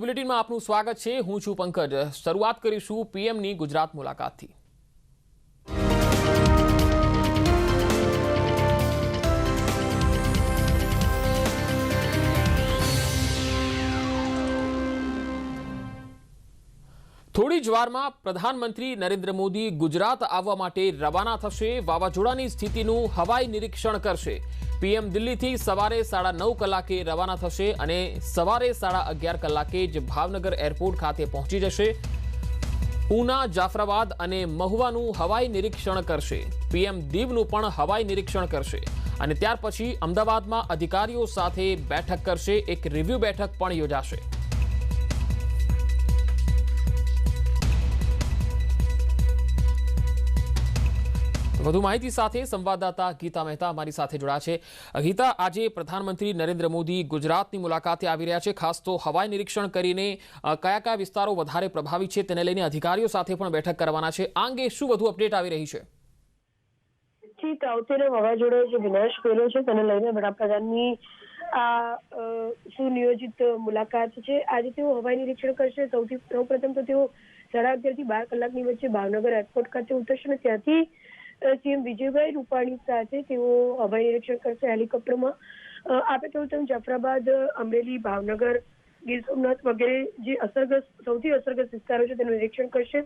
બુલેટિનમાં આપનું સ્વાગત છે। હું છું પંકજ। શરૂઆત કરીશું પીએમની ગુજરાત મુલાકાતથી। થોડી જ વારમાં પ્રધાનમંત્રી નરેન્દ્ર મોદી ગુજરાત આવવા માટે રવાના થશે। વાવાઝોડાની સ્થિતિનું હવાઈ નિરીક્ષણ કરશે। પીએમ દિલ્હીથી સવારે 9:30 કલાકે રવાના થશે અને સવારે 11:30 કલાકે જ ભાવનગર એરપોર્ટ ખાતે પહોંચી જશે। ઉના, જાફરાબાદ અને મહુવાનું હવાઈ નિરીક્ષણ કરશે। પીએમ દીવનું પણ હવાઈ નિરીક્ષણ કરશે અને ત્યાર પછી અમદાવાદમાં અધિકારીઓ સાથે બેઠક કરશે। એક રિવ્યુ બેઠક પણ યોજાશે। વધુ માહિતી સાથે સંવાદદાતા ગીતા મહેતા અમારી સાથે જોડાયા છે। ગીતા, આજે પ્રધાનમંત્રી નરેન્દ્ર મોદી ગુજરાતની મુલાકાતે આવી રહ્યા છે। ખાસ તો હવાઈ નિરીક્ષણ કરીને કયા કયા વિસ્તારો વધારે પ્રભાવિત છે તેને લઈને અધિકારીઓ સાથે પણ બેઠક કરવાના છે। આ અંગે શું વધુ અપડેટ આવી રહી છે? તાવતેના વાવાઝોડાએ જે વિનાશ કર્યો છે તેને લઈને વડાપ્રધાનની આ સુનિયોજિત મુલાકાત છે। આજે તેઓ હવાઈ નિરીક્ષણ કરશે। સૌપ્રથમ તો તેઓ 11:30 થી 12 કલાકની વચ્ચે ભાવનગર એરપોર્ટ ખાતે ઉતરશે અને ત્યાંથી સીએમ વિજયભાઈ રૂપાણી સાથે તેઓ હવાઈ નિરીક્ષણ કરશે હેલિકોપ્ટરમાં। આપણે કહ્યું તેમ જાફરાબાદ, અમરેલી, ભાવનગર, ગીર સોમનાથ વગેરે જે સૌથી અસરગ્રસ્ત વિસ્તારો છે તેનું નિરીક્ષણ કરશે।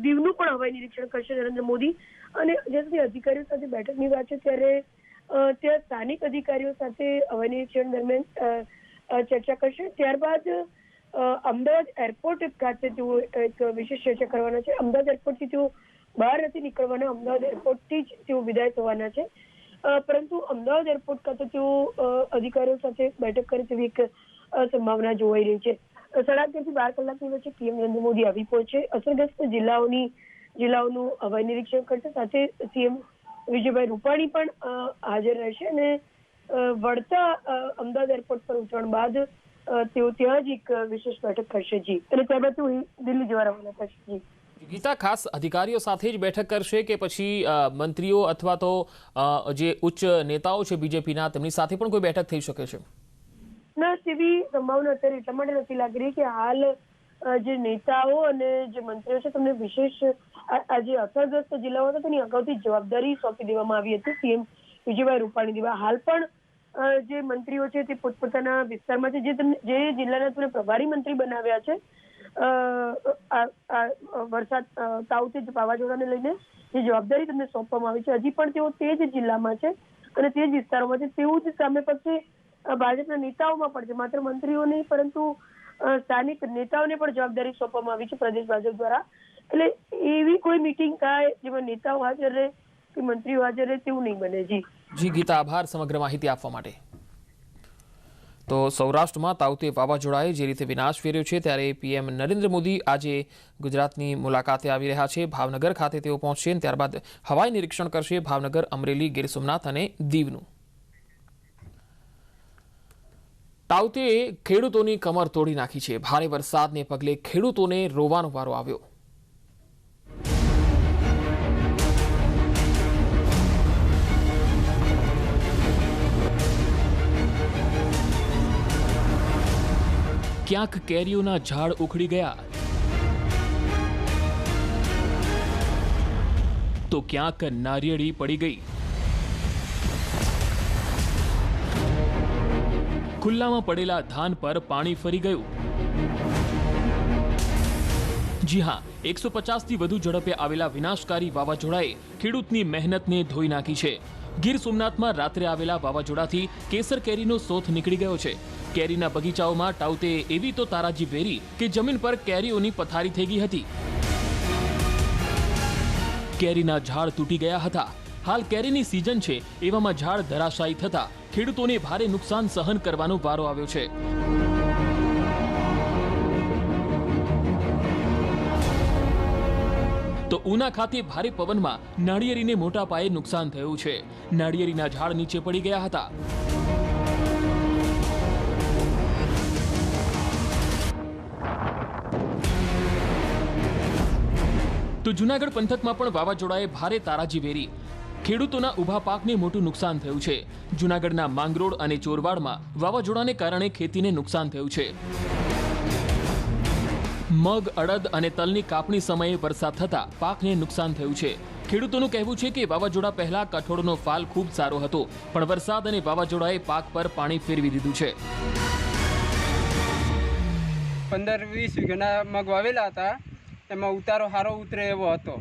દીવનું પણ હવાઈ નિરીક્ષણ કરશે નરેન્દ્ર મોદી। અને જ્યાં અધિકારીઓ સાથે બેઠકની વાત છે ત્યારે ત્યાં સ્થાનિક અધિકારીઓ સાથે હવાઈ નિરીક્ષણ દરમિયાન ચર્ચા કરશે। ત્યારબાદ અમદાવાદ એરપોર્ટ ખાતે તેઓ એક વિશેષ ચર્ચા કરવાના છે। અમદાવાદ એરપોર્ટથી તેઓ બહાર નથી નીકળવાના, અમદાવાદ એરપોર્ટથી જ તેઓ વિદાય થવાના છે। પરંતુ અમદાવાદ એરપોર્ટ ખાતે તેઓ અધિકારીઓ સાથે બેઠક કરે તેવી એક સંભાવના જોવાઈ રહી છે। 11:30 થી 12 કલાકની વચ્ચે પીએમ નરેન્દ્ર મોદી આવી પહોંચે, અસરગ્રસ્ત જિલ્લાઓનું હવાઈ નિરીક્ષણ કરશે। સાથે સીએમ વિજયભાઈ રૂપાણી પણ હાજર રહેશે અને વળતા અમદાવાદ એરપોર્ટ પર ઉતરણ બાદ તેઓ ત્યાં જ એક વિશેષ બેઠક કરશે જી, અને ત્યારબાદ તેઓ દિલ્હી જવા રવાના થશે જી। ગીતા, ખાસ અધિકારીઓ સાથે જ બેઠક કરશે કે પછી મંત્રીઓ અથવા તો જે ઉચ્ચ નેતાઓ છે બીજેપીના તેમની સાથે પણ કોઈ બેઠક થઈ શકે છે? ના, તેવી સંભાવના અત્યારે એટલા માટે નથી લાગી રહી કે હાલ જે નેતાઓ અને જે મંત્રીઓ છે તેમને વિશેષ આ જે અસરગ્રસ્ત જિલ્લાઓ હતા તેની અગાઉથી જવાબદારી સોંપી દેવામાં આવી હતી સીએમ વિજયભાઈ રૂપાણી દ્વારા। હાલ પણ જે મંત્રીઓ છે તે પોતપોતાના વિસ્તારમાં છે, જે જિલ્લાના તેમને પ્રભારી મંત્રી બનાવ્યા છે વરસાદ તાવતે વાવાઝોડાને લઈને જે જવાબદારી તેમને સોંપવામાં આવી છે, હજી પણ તેઓ તે જ જિલ્લામાં છે અને તે જ વિસ્તારોમાં છે। તેવું જ સામે પક્ષે ભાજપના નેતાઓમાં પણ છે, માત્ર મંત્રીઓ નહીં પરંતુ સ્થાનિક નેતાઓને પણ જવાબદારી સોંપવામાં આવી છે પ્રદેશ ભાજપ દ્વારા। એટલે એવી કોઈ મીટિંગ થાય જેમાં નેતાઓ હાજર રહે કે મંત્રીઓ હાજર રહે તેવું નહીં બને જી। જી ગીતા, આભાર સમગ્ર માહિતી આપવા માટે। તો સૌરાષ્ટ્રમાં તાવતે વાવાઝોડાએ જે રીતે વિનાશ ફેર્યો છે ત્યારે પીએમ નરેન્દ્ર મોદી આજે ગુજરાતની મુલાકાતે આવી રહ્યા છે। ભાવનગર ખાતે તેઓ પહોંચશે અને ત્યારબાદ હવાઈ નિરીક્ષણ કરશે ભાવનગર, અમરેલી, ગીર સોમનાથ અને દીવનું। તાવતે ખેડૂતોની કમર તોડી નાખી છે। ભારે વરસાદને પગલે ખેડૂતોને રોવાનો વારો આવ્યો। ક્યાંક કેરીઓના ઝાડ ઉખડી ગયા તો ક્યાંક નારિયેળી પડી ગઈ। ખુલ્લામાં પડેલા ધાન પર પાણી ફરી ગયું। જી હા, 150થી વધુ ઝડપે આવેલા વિનાશકારી વાવાઝોડાએ ખેડૂતની મહેનતને ધોઈ નાખી છે। ગીર સોમનાથમાં રાત્રે આવેલા વાવાઝોડાથી કેસર કેરીનો સોથ નીકળી ગયો છે। કેરીના બગીચાઓમાં તાવતે એવી તો તારાજી વેરી કે જમીન પર કેરીઓની પથારી થઈ ગઈ હતી। કેરીના ઝાડ તૂટી ગયા હતા। હાલ કેરીની સીઝન છે, એવામાં ઝાડ ધરાશાયી થતા ખેડૂતોને ભારે નુકસાન સહન કરવાનો વારો આવ્યો છે। તો ઉના ખાતે ભારે પવનમાં નાળિયેરીને મોટા પાયે નુકસાન થયું છે। નાળિયેરીના ઝાડ નીચે પડી ગયા હતા। તો જૂનાગઢ પંથકમાં પણ વાવાઝોડાએ ભારે તારાજી વેરી। ખેડૂતોના ઊભા પાકને મોટું નુકસાન થયું છે. જૂનાગઢના માંગરોળ અને ચોરવાડમાં વાવાઝોડાને કારણે ખેતીને નુકસાન થયું છે. મગ, અડદ અને તલની કાપણી સમયે વરસાદ થતા પાકને નુકસાન થયું છે. ખેડૂતોનું કહેવું છે કે વાવાઝોડા પહેલા કઠોળનો ફાલ ખૂબ સારો હતો, પણ વરસાદ અને વાવાઝોડાએ પાક પર પાણી ફેરવી દીધું છે. 15-20 વીઘાના મગ વાવેલા હતા, એમાં ઉતારો સારો ઉતરે એવો હતો,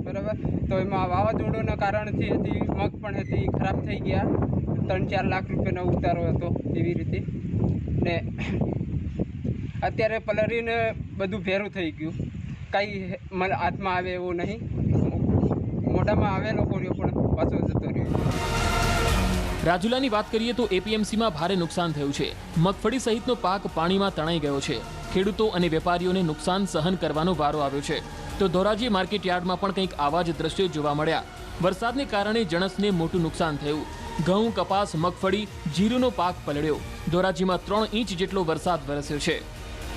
બરાબર. તો એમાં વાવાઝોડાના કારણથી મગ પણ ખરાબ થઈ ગયા. 3-4 લાખ રૂપિયાનો ઉતારો હતો એવી રીતે. ને અત્યારે પલરીને બધું ભેરું થઈ ગયું, કાંઈ હાથમાં આવે એવું નહીં. મોઢામાં આવેલો કોર્યો પણ પાછો જતો રહ્યો. રાજુલાની વાત કરીએ તો એપીએમસીમાં ભારે નુકસાન થયું છે. મગફળી સહિતનો પાક પાણીમાં તણાઈ ગયો છે. ખેડૂતો અને વેપારીઓને નુકસાન સહન કરવાનો વારો આવ્યો છે. તો ધોરાજી માર્કેટ યાર્ડમાં પણ કંઈક આવા જ દ્રશ્યો જોવા મળ્યા. વરસાદને કારણે જણસને મોટું નુકસાન થયું. ઘઉં, કપાસ, મગફળી, જીરુનો પાક પલળ્યો. ધોરાજીમાં 3 ઇંચ જેટલો વરસાદ વરસ્યો છે.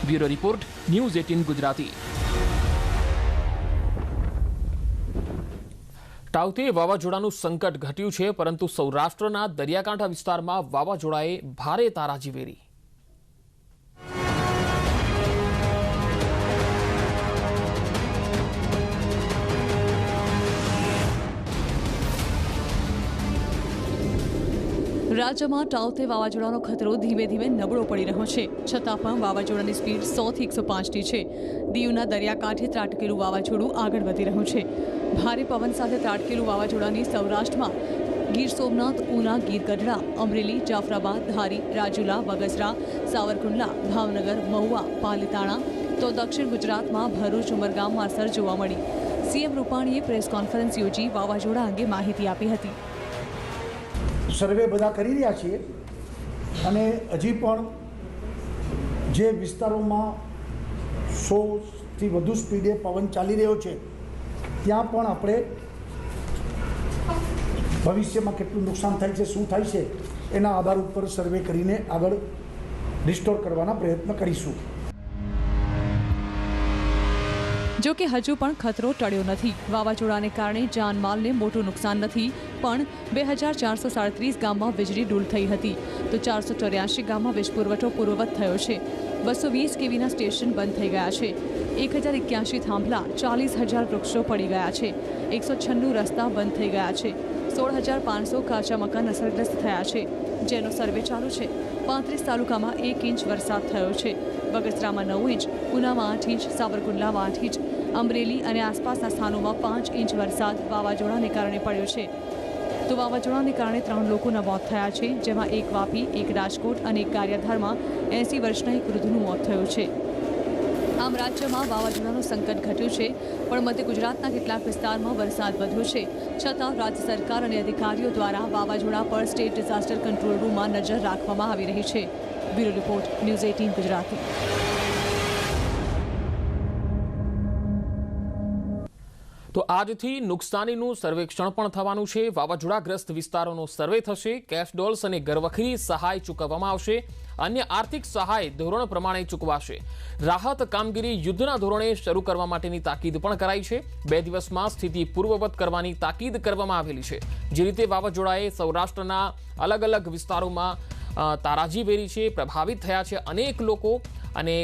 Bureau report, news 18 Gujarati. તાઉતે વાવાઝોડાનું સંકટ ઘટ્યું છે, પરંતુ સૌરાષ્ટ્રના દરિયાકાંઠા વિસ્તારમાં વાવાઝોડાએ ભારે તારાજી વેરી. રાજ્યમાં તાઉતે વાવાઝોડાનો ખતરો ધીમે ધીમે નબળો પડી રહ્યો છે, છતાં પણ વાવાઝોડાની સ્પીડ 100 થી 105 છે. દીવના દરિયાકાંઠે ત્રાટકેલું વાવાઝોડું આગળ વધી રહ્યું છે. ભારે પવન સાથે ત્રાટકેલું વાવાઝોડાની સૌરાષ્ટ્રમાં ગીર સોમનાથ, ઉના, ગીર ગઢડા, અમરેલી, જાફરાબાદ, ધારી, રાજુલા, બગસરા, સાવરકુંડલા, ભાવનગર, મહુવા, પાલીતાણા તો દક્ષિણ ગુજરાતમાં ભરૂચ, ઉમરગામમાં અસર જોવા મળી. સીએમ રૂપાણીએ પ્રેસ કોન્ફરન્સ યોજી વાવાઝોડા અંગે માહિતી આપી હતી. સર્વે બધા કરી રહ્યા છીએ અને હજી પણ જે વિસ્તારોમાં 100થી વધુ સ્પીડે પવન ચાલી રહ્યો છે ત્યાં પણ આપણે ભવિષ્યમાં કેટલું નુકસાન થાય છે, શું થાય છે, એના આધાર ઉપર સર્વે કરીને આગળ રિસ્ટોર કરવાના પ્રયત્ન કરીશું. જો કે હજુ પણ ખતરો ટળ્યો નથી. વાવાઝોડાને કારણે જાનમાલને મોટું નુકસાન નથી, પણ 2437 ગામમાં વીજળી ડૂલ થઈ હતી, તો 484 ગામમાં વીજ પુરવઠો પૂર્વવત થયો છે. 220 કેવીના સ્ટેશન બંધ થઈ ગયા છે. 1081 થાંભલા, 40,000 વૃક્ષો પડી ગયા છે. 196 રસ્તા બંધ થઈ ગયા છે. 16,500 કાચા મકાન અસરગ્રસ્ત થયા છે, જેનો સર્વે ચાલુ છે. 35 તાલુકામાં 1 ઇંચ વરસાદ થયો છે. બગસરામાં 9 ઇંચ, ઉનામાં 8 ઇંચ, સાવરકુંડલામાં 8 ઇંચ, અમરેલી અને આસપાસના સ્થાનોમાં 5 ઇંચ વરસાદ વાવાઝોડાને કારણે પડ્યો છે. તો વાવાઝોડાને કારણે 3 લોકોના મોત થયા છે, જેમાં એક વાપી, એક રાજકોટ અને એક ગારિયાધારમાં 80 વર્ષના એક વૃદ્ધનું મોત થયું છે. આમ રાજ્યમાં વાવાઝોડાનું સંકટ ઘટ્યું છે, પણ મધ્ય ગુજરાતના કેટલાક વિસ્તારમાં વરસાદ વધ્યો છે. છતાં રાજ્ય સરકાર અને અધિકારીઓ દ્વારા વાવાઝોડા પર સ્ટેટ ડિઝાસ્ટર કંટ્રોલ રૂમમાં નજર રાખવામાં આવી રહી છે. Bureau report, news 18 Gujarati. તો આજથી નુકસાનીનું સર્વેક્ષણ પણ થવાનું છે. વાવાઝોડાગ્રસ્ત વિસ્તારોનો સર્વે થશે. કેશ ડોલ્સ અને ઘરવખરી સહાય ચૂકવવામાં આવશે. અન્ય આર્થિક સહાય ધોરણ પ્રમાણે ચૂકવાશે. રાહત કામગીરી યુદ્ધના ધોરણે શરૂ કરવા માટેની તાકીદ પણ કરાઈ છે. 2 દિવસમાં સ્થિતિ પૂર્વવત કરવાની તાકીદ કરવામાં આવેલી છે. જે રીતે વાવાઝોડાએ સૌરાષ્ટ્રના અલગ અલગ વિસ્તારોમાં તારાજી વેરી છે, પ્રભાવિત થયા છે અનેક લોકો, અને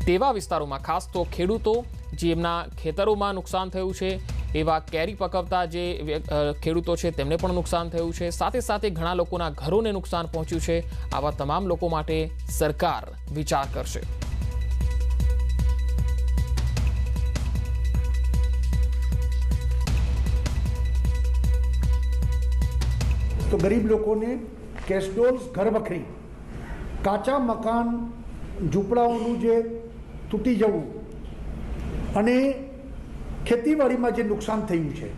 તેવા વિસ્તારોમાં ખાસ તો ખેડૂતો જેમના ખેતરોમાં નુકસાન થયું છે, એવા કેરી પકવતા જે ખેડૂતો છે તેમને પણ નુકસાન થયું છે. સાથે સાથે ઘણા લોકોના ઘરોને નુકસાન પહોંચ્યું છે. આવા તમામ લોકો માટે સરકાર વિચાર કરશે. તો ગરીબ લોકોને કેશ ડોલ્સ, ઘરવખરી, કાચા મકાન, ઝૂંપડાઓનું જે તૂટી જવું અને ખેતીવાડીમાં જે નુકસાન થયું છે,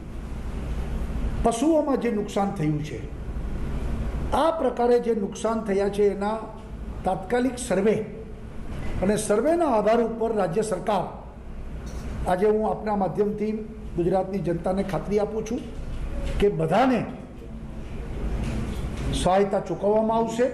પશુઓમાં જે નુકસાન થયું છે, આ પ્રકારે જે નુકસાન થયા છે એના તાત્કાલિક સર્વે અને સર્વેના આધાર ઉપર રાજ્ય સરકાર, આજે હું આપના માધ્યમથી ગુજરાતની જનતાને ખાતરી આપું છું કે બધાને સહાયતા ચૂકવવામાં આવશે.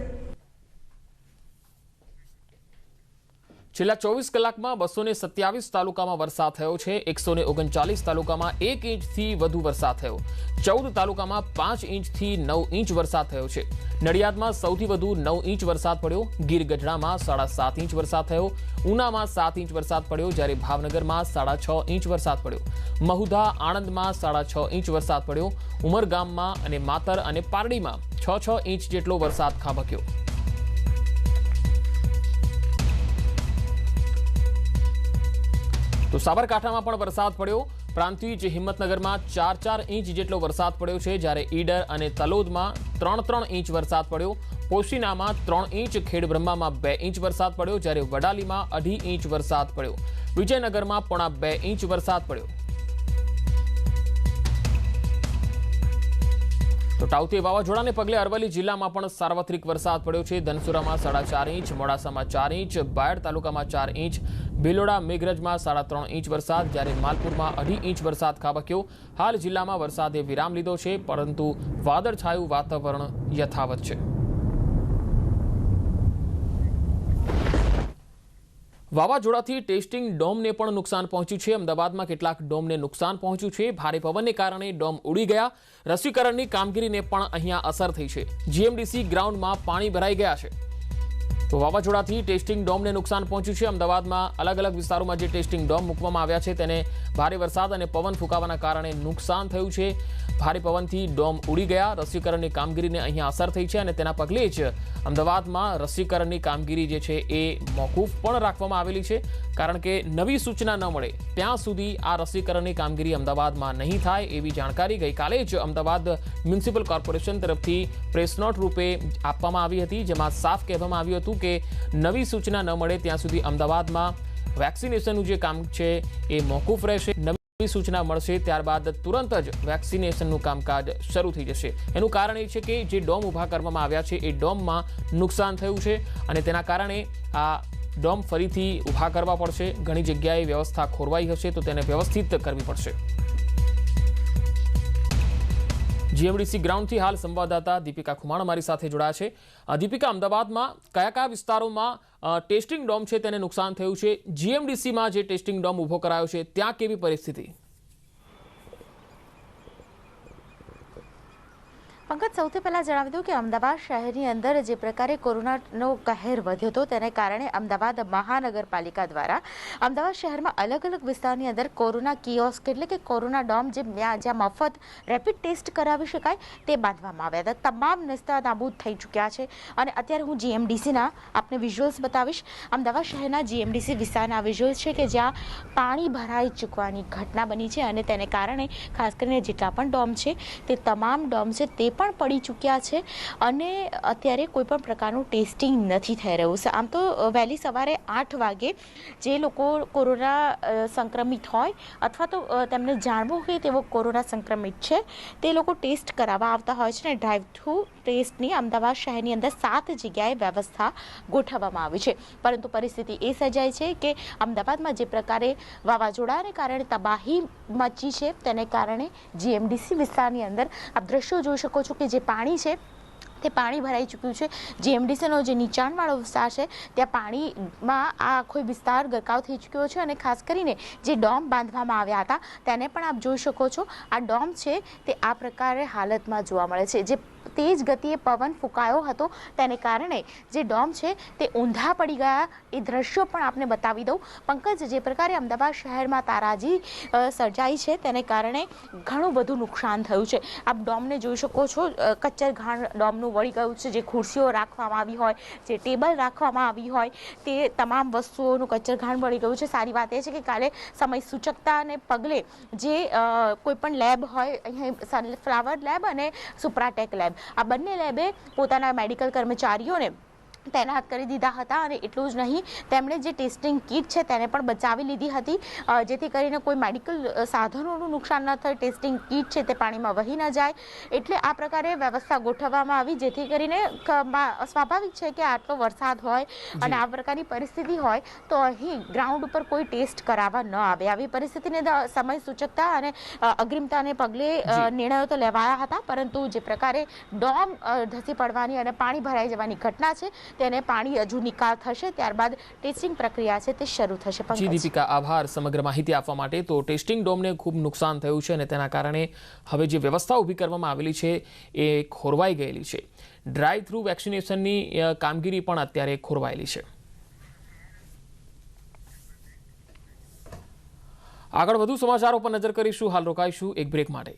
છેલ્લા 24 કલાકમાં 227 તાલુકામાં વરસાદ થયો છે. 139 તાલુકામાં 1 ઇંચથી વધુ વરસાદ થયો. 14 તાલુકામાં 5 ઇંચથી 9 ઇંચ વરસાદ થયો છે. નડિયાદમાં સૌથી વધુ 9 ઇંચ વરસાદ પડ્યો. ગીર ગઢડામાં 7.5 ઇંચ વરસાદ થયો. ઉનામાં 7 ઇંચ વરસાદ પડ્યો, જ્યારે ભાવનગરમાં 6.5 ઇંચ વરસાદ પડ્યો. મહુધા આણંદમાં 6.5 ઇંચ વરસાદ પડ્યો. ઉમરગામમાં અને માતર અને પારડીમાં 6 ઇંચ જેટલો વરસાદ ખાબક્યો. તો સાબરકાંઠામાં પણ વરસાદ પડ્યો. પ્રાંતિજ હિંમતનગરમાં 4 ઇંચ જેટલો વરસાદ પડ્યો છે, જ્યારે ઈડર અને તલોદમાં 3 ઇંચ વરસાદ પડ્યો. પોશીનામાં 3 ઇંચ, ખેડબ્રહ્મામાં 2 ઇંચ વરસાદ પડ્યો, જ્યારે વડાલીમાં 2.5 ઇંચ વરસાદ પડ્યો. વિજયનગરમાં 1.5 ઇંચ વરસાદ પડ્યો. તો ટાઉતે વાવાઝોડાને પગલે અરવલ્લી જિલ્લામાં પણ સાર્વત્રિક વરસાદ પડ્યો છે. ધનસુરામાં 4.5 ઇંચ, મોડાસામાં 4 ઇંચ, બાયડ તાલુકામાં 4 ઇંચ, ભિલોડા મેઘરજમાં 3.5 ઇંચ વરસાદ, જ્યારે માલપુરમાં 2.5 ઇંચ વરસાદ ખાબક્યો. હાલ જિલ્લામાં વરસાદે વિરામ લીધો છે, પરંતુ વાદળછાયું વાતાવરણ યથાવત છે. વાવાઝોડાથી ટેસ્ટિંગ ડોમને પણ નુકસાન પહોંચ્યું છે. અમદાવાદમાં કેટલાક ડોમને નુકસાન પહોંચ્યું છે. ભારે પવનને કારણે ડોમ ઉડી ગયા. રસીકરણની કામગીરીને પણ અહીંયા અસર થઈ છે. જીએમડીસી ગ્રાઉન્ડમાં પાણી ભરાઈ ગયા છે. તો વાવાઝોડાથી ટેસ્ટિંગ ડોમને નુકસાન પહોંચ્યું છે. અમદાવાદમાં અલગ અલગ વિસ્તારોમાં જે ટેસ્ટિંગ ડોમ મૂકવામાં આવ્યા છે તેને ભારે વરસાદ અને પવન ફૂંકાવાના કારણે નુકસાન થયું છે. ભારે પવનથી ડોમ ઉડી ગયા. રસીકરણની કામગીરીને અહીંયા અસર થઈ છે અને તેના પગલે જ અમદાવાદમાં રસીકરણની કામગીરી જે છે એ મોકૂફ પણ રાખવામાં આવેલી છે, કારણ કે નવી સૂચના ન મળે ત્યાં સુધી આ રસીકરણની કામગીરી અમદાવાદમાં નહીં થાય એવી જાણકારી ગઈકાલે જ અમદાવાદ મ્યુનિસિપલ કોર્પોરેશન તરફથી પ્રેસ નોટ રૂપે આપવામાં આવી હતી, જેમાં સાફ કહેવામાં આવ્યું હતું કે નવી સૂચના ન મળે ત્યાં સુધી અમદાવાદમાં વેક્સિનેશનનું જે કામ છે એ મોકૂફ રહેશે. નવી સૂચના મળશે ત્યારબાદ તુરંત જ વેક્સિનેશનનું કામકાજ શરૂ થઈ જશે. એનું કારણ એ છે કે જે ડોમ ઊભા કરવામાં આવ્યા છે એ ડોમમાં નુકસાન થયું છે અને તેના કારણે આ ડોમ ફરીથી ઊભા કરવા પડશે. ઘણી જગ્યાએ વ્યવસ્થા ખોરવાઈ હશે તો તેને વ્યવસ્થિત કરવી પડશે. જીએમડીસી ગ્રાઉન્ડથી હાલ સંવાદદાતા દીપિકા ખુમાણ અમારી સાથે જોડાયા છે. દીપિકા, અમદાવાદમાં કયા કયા વિસ્તારોમાં ટેસ્ટિંગ ડોમ છે તેને નુકસાન થયું છે? જીએમડીસીમાં જે ટેસ્ટિંગ ડોમ ઊભો કરાયો છે ત્યાં કેવી પરિસ્થિતિ? પંકજ, સૌથી પહેલાં જણાવી દઉં કે અમદાવાદ શહેરની અંદર જે પ્રકારે કોરોનાનો કહેર વધ્યો હતો તેને કારણે અમદાવાદ મહાનગરપાલિકા દ્વારા અમદાવાદ શહેરમાં અલગ અલગ વિસ્તારની અંદર કોરોના કિયોસ્ક એટલે કે કોરોના ડોમ જ્યાં મફત રેપિડ ટેસ્ટ કરાવી શકાય તે બાંધવામાં આવ્યા હતા. તમામ નેસ્તનાબૂદ થઈ ચૂક્યા છે અને અત્યારે હું જીએમડીસીના આપને વિઝ્યુઅલ્સ બતાવીશ. અમદાવાદ શહેરના જીએમડીસી વિસ્તારના વિઝ્યુઅલ્સ છે કે જ્યાં પાણી ભરાઈ ચૂકવાની ઘટના બની છે અને તેને કારણે ખાસ કરીને જેટલા પણ ડોમ છે તે તમામ ડોમ છે તે પણ પડી ચૂક્યા છે અને અત્યારે કોઈ પણ પ્રકારનું ટેસ્ટિંગ નથી થઈ રહ્યું છે. આમ તો વહેલી સવારે 8 વાગે જે લોકો કોરોના સંક્રમિત હોય અથવા તો તેમને જાણવું હોય તેઓ કોરોના સંક્રમિત છે તે લોકો ટેસ્ટ કરાવવા આવતા હોય છે અને ડ્રાઈવ થ્રુ ટેસ્ટની અમદાવાદ શહેરની અંદર 7 જગ્યાએ વ્યવસ્થા ગોઠવવામાં આવી છે. પરંતુ પરિસ્થિતિ એ સર્જાઈ છે કે અમદાવાદમાં જે પ્રકારે વાવાઝોડાને કારણે તબાહી મચી છે તેને કારણે જીએમડીસી વિસ્તારની અંદર આપ દ્રશ્યો જોઈ શકો છો કે જે પાણી છે તે પાણી ભરાઈ ચૂક્યું છે. જીએમડીસીનો જે નીચાણવાળો વિસ્તાર છે ત્યાં પાણીમાં આ આખો વિસ્તાર ગરકાવ થઈ ચૂક્યો છે અને ખાસ કરીને જે ડોમ બાંધવામાં આવ્યા હતા તેને પણ આપ જોઈ શકો છો. આ ડોમ છે તે આ પ્રકારે હાલતમાં જોવા મળે છે. જે તેજ ગતિએ પવન ફૂંકાયો હતો તેને કારણે જે ડોમ છે તે ઊંધા પડી ગયા એ દ્રશ્યો પણ આપને બતાવી દઉં. પંકજ, જે પ્રકારે અમદાવાદ શહેરમાં તારાજી સર્જાઈ છે તેને કારણે ઘણું બધું નુકસાન થયું છે. આપ ડોમને જોઈ શકો છો, કચ્ચર ઘાણ ડોમનું વળી ગયું છે. જે ખુરશીઓ રાખવામાં આવી હોય, જે ટેબલ રાખવામાં આવી હોય તે તમામ વસ્તુઓનું કચ્ચર ઘાણ વળી ગયું છે. સારી વાત એ છે કે કાલે સમય સૂચકતાને પગલે જે કોઈ પણ લેબ હોય, અહીંયા સનફ્લાવર લેબ અને સુપ્રાટેક લેબ, આ બંને લેબે પોતાના મેડિકલ કર્મચારીઓને તૈનાત કરી દીધા હતા અને એટલું જ નહીં, તેમણે જે ટેસ્ટિંગ કીટ છે તેને પણ બચાવી લીધી હતી જેથી કરીને કોઈ મેડિકલ સાધનોનું નુકસાન ન થાય. ટેસ્ટિંગ કીટ છે તે પાણીમાં વહી ન જાય એટલે આ પ્રકારે વ્યવસ્થા ગોઠવવામાં આવી જેથી કરીને સ્વાભાવિક છે કે આટલો વરસાદ હોય અને આ પ્રકારની પરિસ્થિતિ હોય તો અહીં ગ્રાઉન્ડ ઉપર કોઈ ટેસ્ટ કરાવવા ન આવે. આવી પરિસ્થિતિને સમય સૂચકતા અને અગ્રિમતાને પગલે નિર્ણયો તો લેવાયા હતા, પરંતુ જે પ્રકારે ડોમ ધસી પડવાની અને પાણી ભરાઈ જવાની ઘટના છે તેને પાણી હજુ નિકાલ થશે, ત્યારબાદ ટેસ્ટિંગ પ્રક્રિયા છે તે શરૂ થશે. જી દીપિકા, આભાર સમગ્ર માહિતી આપવા માટે. તો ટેસ્ટિંગ ડોમને ખૂબ નુકસાન થયું છે અને તેના કારણે હવે જે વ્યવસ્થા ઊભી કરવામાં આવેલી છે એ ખોરવાઈ ગયેલી છે. ડ્રાઈવ થ્રુ વેક્સિનેશનની કામગીરી પણ અત્યારે ખોરવાયેલી છે. આગળ વધુ સમાચારો પર નજર કરીશું. હાલ રોકાઈશું એક બ્રેક માટે.